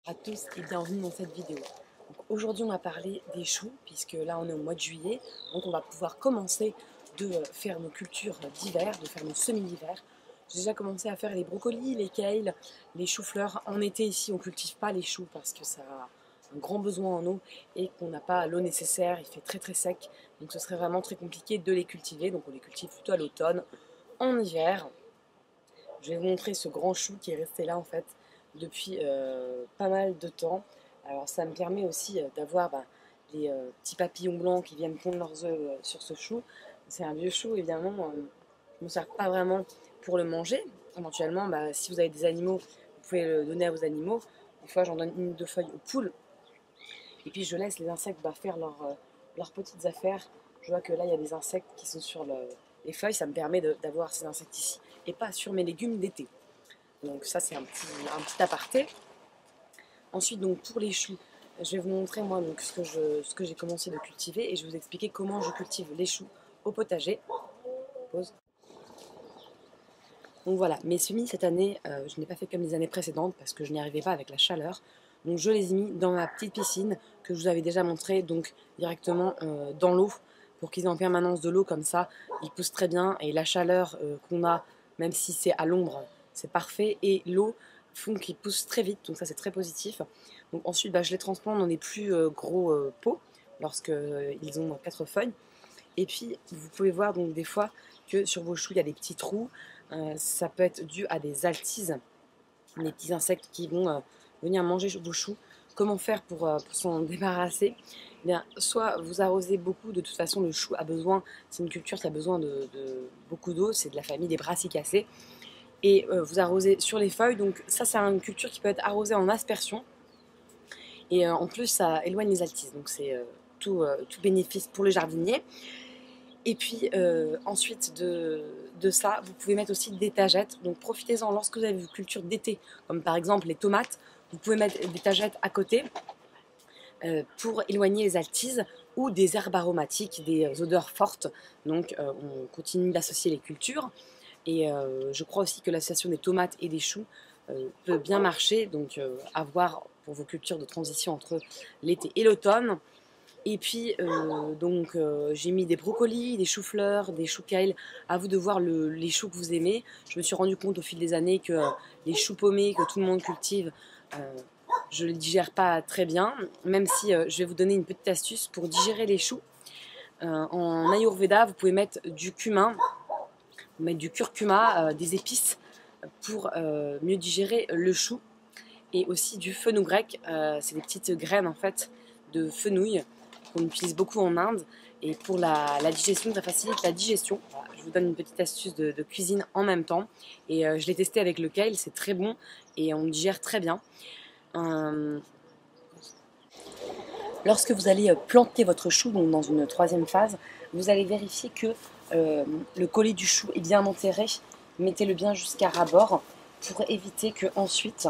À tous et bienvenue dans cette vidéo. Aujourd'hui on va parler des choux puisque là on est au mois de juillet, donc on va pouvoir commencer de faire nos cultures d'hiver, de faire nos semis d'hiver. J'ai déjà commencé à faire les brocolis, les kales, les choux-fleurs. En été ici on ne cultive pas les choux parce que ça a un grand besoin en eau et qu'on n'a pas l'eau nécessaire, il fait très très sec, donc ce serait vraiment très compliqué de les cultiver, donc on les cultive plutôt à l'automne, en hiver. Je vais vous montrer ce grand chou qui est resté là en fait depuis pas mal de temps. Alors ça me permet aussi d'avoir les petits papillons blancs qui viennent pondre leurs œufs sur ce chou. C'est un vieux chou évidemment, on ne sert pas vraiment pour le manger. Éventuellement, si vous avez des animaux, vous pouvez le donner à vos animaux. Des fois j'en donne une ou deux feuilles aux poules. Et puis je laisse les insectes faire leurs petites affaires. Je vois que là il y a des insectes qui sont sur les feuilles, ça me permet d'avoir ces insectes ici et pas sur mes légumes d'été. Donc ça c'est un petit aparté. Ensuite donc pour les choux, je vais vous montrer moi donc, ce que j'ai commencé de cultiver et je vais vous expliquer comment je cultive les choux au potager. Pause. Donc voilà, mes semis cette année, je n'ai pas fait comme les années précédentes parce que je n'y arrivais pas avec la chaleur. Donc je les ai mis dans ma petite piscine que je vous avais déjà montré, donc directement dans l'eau pour qu'ils aient en permanence de l'eau comme ça. Ils poussent très bien et la chaleur qu'on a, même si c'est à l'ombre, c'est parfait. Et l'eau font qu'ils poussent très vite, donc ça c'est très positif. Donc ensuite je les transplante dans des plus gros pots lorsqu'ils ont 4 feuilles. Et puis vous pouvez voir donc des fois que sur vos choux il y a des petits trous. Ça peut être dû à des altises, des petits insectes qui vont venir manger vos choux. Comment faire pour s'en débarrasser? Eh bien, soit vous arrosez beaucoup, de toute façon le chou a besoin, c'est une culture qui a besoin de beaucoup d'eau, c'est de la famille des brassicacées. Et vous arrosez sur les feuilles, donc ça c'est une culture qui peut être arrosée en aspersion. Et en plus ça éloigne les altises, donc c'est tout bénéfice pour le jardinier. Et puis ensuite de ça, vous pouvez mettre aussi des tagettes. Donc profitez-en lorsque vous avez vos cultures d'été, comme par exemple les tomates. Vous pouvez mettre des tagettes à côté pour éloigner les altises ou des herbes aromatiques, des odeurs fortes. Donc on continue d'associer les cultures. Et je crois aussi que l'association des tomates et des choux peut bien marcher. Donc à voir pour vos cultures de transition entre l'été et l'automne. Et puis, j'ai mis des brocolis, des choux-fleurs, des choux kale. À vous de voir les choux que vous aimez. Je me suis rendu compte au fil des années que les choux paumés que tout le monde cultive, je ne les digère pas très bien. Même si je vais vous donner une petite astuce pour digérer les choux. En Ayurveda, vous pouvez mettre du cumin, mettre du curcuma, des épices pour mieux digérer le chou. Et aussi du fenugrec, c'est des petites graines en fait de fenouil qu'on utilise beaucoup en Inde, et pour la digestion, ça facilite la digestion. Voilà, je vous donne une petite astuce de cuisine en même temps, et je l'ai testé avec le kale, c'est très bon et on digère très bien. Lorsque vous allez planter votre chou, donc dans une troisième phase, vous allez vérifier que le collet du chou est bien enterré. Mettez-le bien jusqu'à ras-bord pour éviter que ensuite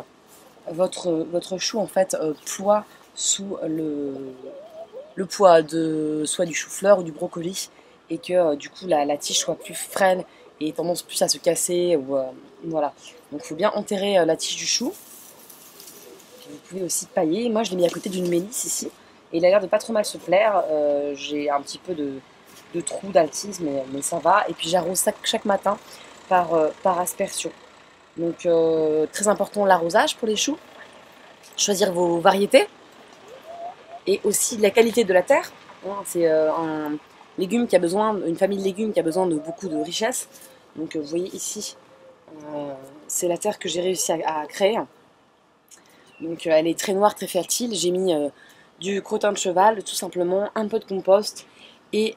votre chou en fait ploie sous le poids soit du chou-fleur ou du brocoli, et que du coup la tige soit plus frêle et tendance plus à se casser. Voilà. Donc il faut bien enterrer la tige du chou. Puis vous pouvez aussi pailler. Moi je l'ai mis à côté d'une mélisse ici et il a l'air de pas trop mal se plaire. J'ai un petit peu de trous d'altise mais ça va. Et puis j'arrose chaque matin par aspersion. Donc très important l'arrosage pour les choux. Choisir vos variétés. Et aussi de la qualité de la terre. C'est un légume qui a besoin, une famille de légumes qui a besoin de beaucoup de richesse. Donc vous voyez ici, c'est la terre que j'ai réussi à créer. Donc elle est très noire, très fertile. J'ai mis du crottin de cheval, tout simplement, un peu de compost et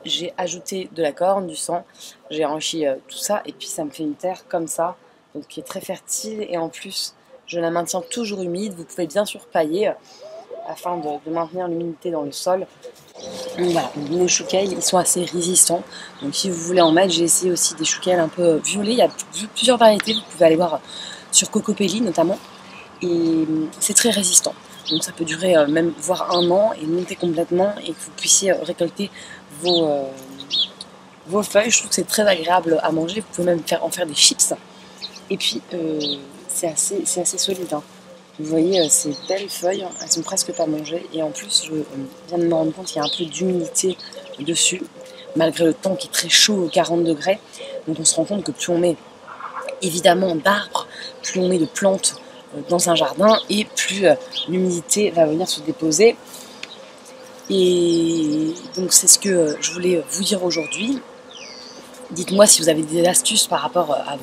j'ai ajouté de la corne, du sang. J'ai enrichi tout ça et puis ça me fait une terre comme ça, donc qui est très fertile, et en plus je la maintiens toujours humide. Vous pouvez bien sûr pailler afin de maintenir l'humidité dans le sol. Donc voilà, nos choux kale, ils sont assez résistants. Donc si vous voulez en mettre, j'ai essayé aussi des choux kale un peu violets. Il y a plusieurs variétés, vous pouvez aller voir sur Cocopelli notamment. Et c'est très résistant. Donc ça peut durer même voire 1 an et monter complètement, et que vous puissiez récolter vos feuilles. Je trouve que c'est très agréable à manger. Vous pouvez même en faire des chips. Et puis c'est assez solide, hein. Vous voyez ces belles feuilles, elles sont presque pas mangées. Et en plus, je viens de me rendre compte qu'il y a un peu d'humidité dessus, malgré le temps qui est très chaud, 40 degrés. Donc on se rend compte que plus on met évidemment d'arbres, plus on met de plantes dans un jardin, et plus l'humidité va venir se déposer. Et donc c'est ce que je voulais vous dire aujourd'hui. Dites-moi si vous avez des astuces par rapport à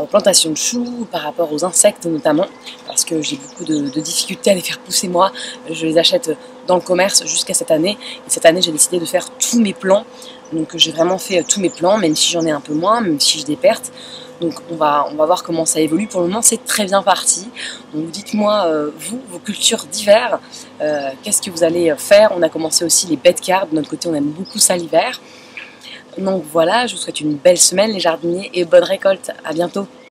vos plantations de choux, par rapport aux insectes notamment, parce que j'ai beaucoup de difficultés à les faire pousser moi. Je les achète dans le commerce jusqu'à cette année, et cette année j'ai décidé de faire tous mes plants. Donc j'ai vraiment fait tous mes plants, même si j'en ai un peu moins, même si j'ai des pertes. Donc on va voir comment ça évolue. Pour le moment c'est très bien parti. Donc dites-moi vous, vos cultures d'hiver, qu'est-ce que vous allez faire? On a commencé aussi les bed cards, de notre côté on aime beaucoup ça l'hiver. Donc voilà, je vous souhaite une belle semaine les jardiniers et bonne récolte. À bientôt.